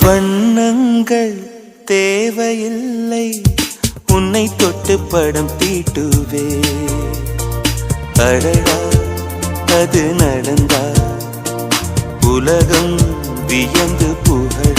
வண்ணங்கள் தேவையில்லை, உன்னை தொட்டு படம் தீட்டுவே. அடடா அது நடந்தா உலகம் வியந்து புகழ.